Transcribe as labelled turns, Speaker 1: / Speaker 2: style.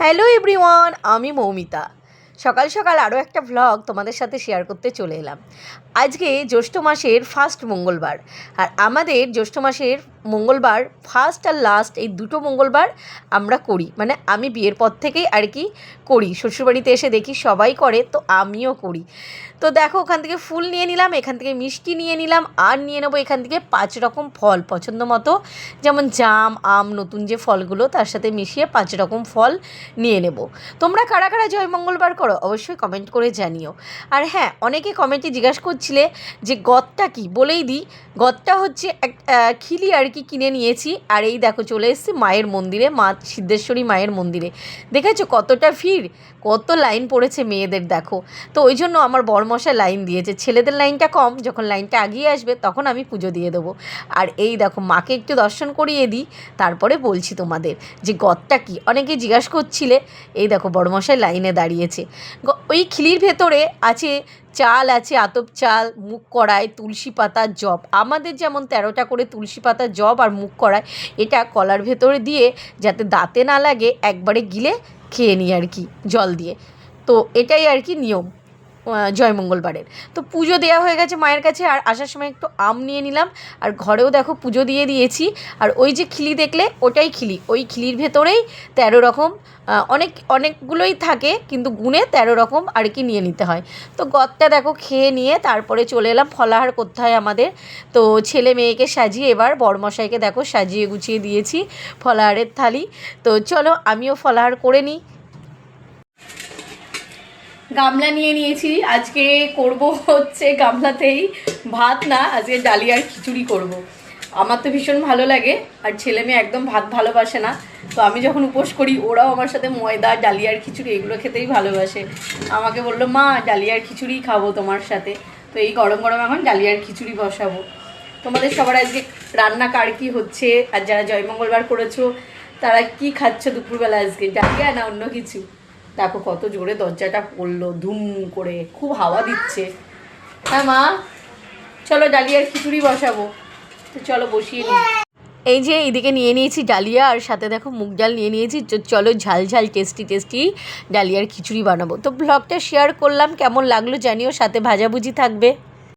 Speaker 1: Hello everyone, আমি মৌমিতা। সকাল সকাল আরও একটা ভ্লগ তোমাদের সাথে শেয়ার করতে চলে এলাম। আজকে জ্যৈষ্ঠ মাসের ফার্স্ট মঙ্গলবার, আর আমাদের জ্যৈষ্ঠ মাসের মঙ্গলবার ফার্স্ট আর লাস্ট এই দুটো মঙ্গলবার আমরা করি, মানে আমি বিয়ের পর থেকেই আর কি করি। শ্বশুরবাড়িতে এসে দেখি সবাই করে, তো আমিও করি। তো দেখো, ওখান থেকে ফুল নিয়ে নিলাম, এখান থেকে মিষ্টি নিয়ে নিলাম, আর নিয়ে নেবো এখান থেকে 5 রকম ফল পছন্দ মতো, যেমন জাম, আম, নতুন যে ফলগুলো তার সাথে মিশিয়ে 5 রকম ফল নিয়ে নেব। তোমরা কারা কারা জয় মঙ্গলবার করো অবশ্যই কমেন্ট করে জানিও। আর হ্যাঁ, অনেকে কমেন্টে জিজ্ঞাসা করছিলে যে গদটা কি, বলেই দিই। গদটা হচ্ছে এক খিলি আর কি কিনে নিয়েছি। আর এই দেখো চলে এসেছি মায়ের মন্দিরে, মা সিদ্ধেশ্বরী মায়ের মন্দিরে। দেখেছো কতটা ভিড়, কত লাইন পড়েছে মেয়েদের, দেখো। তো ওই জন্য আমার বরমশাই লাইন দিয়েছে, ছেলেদের লাইনটা কম, যখন লাইনটা আগিয়ে আসবে তখন আমি পুজো দিয়ে দেবো। আর এই দেখো মাকে একটু দর্শন করিয়ে দিই, তারপরে বলছি তোমাদের যে গদটা কি। অনেকে জিজ্ঞাসা করছিলে। এই দেখো বড়মশাই লাইনে দাঁড়িয়েছে। ওই খিলির ভেতরে আছে চাল, আছে আতপ চাল, মুগ কড়াই, তুলসী পাতা, জব। আমাদের যেমন 13টা করে তুলসী পাতা, জব আর মুগ কড়াই, এটা কলার ভেতরে দিয়ে যাতে দাঁতে না লাগে একবারে গিলে খেয়ে নিই আর কি জল দিয়ে। তো এটাই আর কি নিয়ম জয় মঙ্গলবারের। তো পুজো দেওয়া হয়ে গেছে মায়ের কাছে, আর আসার সময় একটু আম নিয়ে নিলাম। আর ঘরেও দেখো পুজো দিয়ে দিয়েছি। আর ওই যে খিলি দেখলে, ওটাই খিলি। ওই খিলির ভেতরেই 13 রকম, অনেকগুলোই থাকে, কিন্তু গুণে 13 রকম আর কি নিয়ে নিতে হয়। তো গদটা দেখো খেয়ে নিয়ে তারপরে চলে এলাম, ফলাহার করতে হয় আমাদের। তো ছেলে মেয়েকে সাজিয়ে, এবার বরমশাইকে দেখো সাজিয়ে গুছিয়ে দিয়েছি ফলাহারের থালি। তো চলো আমিও ফলাহার করে নিই। গামলা নিয়ে নিয়েছি, আজকে করব হচ্ছে গামলাতেই ভাত না, আজকে ডালিয়ার খিচুড়ি করব। আমার তো ভীষণ ভালো লাগে, আর ছেলে মেয়ে একদম ভাত ভালোবাসে না। তো আমি যখন উপোস করি ওরাও আমার সাথে ময়দা, ডালিয়ার খিচুড়ি এগুলো খেতেই ভালোবাসে। আমাকে বললো মা ডালিয়ার খিচুড়ি খাবো তোমার সাথে। তো এই গরম গরম এখন ডালিয়ার খিচুড়ি বসাবো। তোমাদের সবার আজকে রান্না কার কী হচ্ছে, আর যারা জয় মঙ্গলবার করেছো তারা কি খাচ্ছ দুপুরবেলা, আজকে ডালিয়া না অন্য কিছু? দেখো কত জোরে দরজাটা পড়লো ধুম করে, খুব হাওয়া দিচ্ছে। হ্যাঁ মা, চলো ডালিয়ার খিচুড়ি বসাবো। তো চলো বসিয়ে নিই। এই যে এইদিকে নিয়ে নিয়েছি ডালিয়া, আর সাথে দেখো মুগ ডাল নিয়ে নিয়েছি। চলো ঝাল ঝাল টেস্টি টেস্টি ডালিয়ার খিচুড়ি বানাবো। তো ব্লগটা শেয়ার করলাম, কেমন লাগলো জানিও, সাথে ভাজাভুজি থাকবে।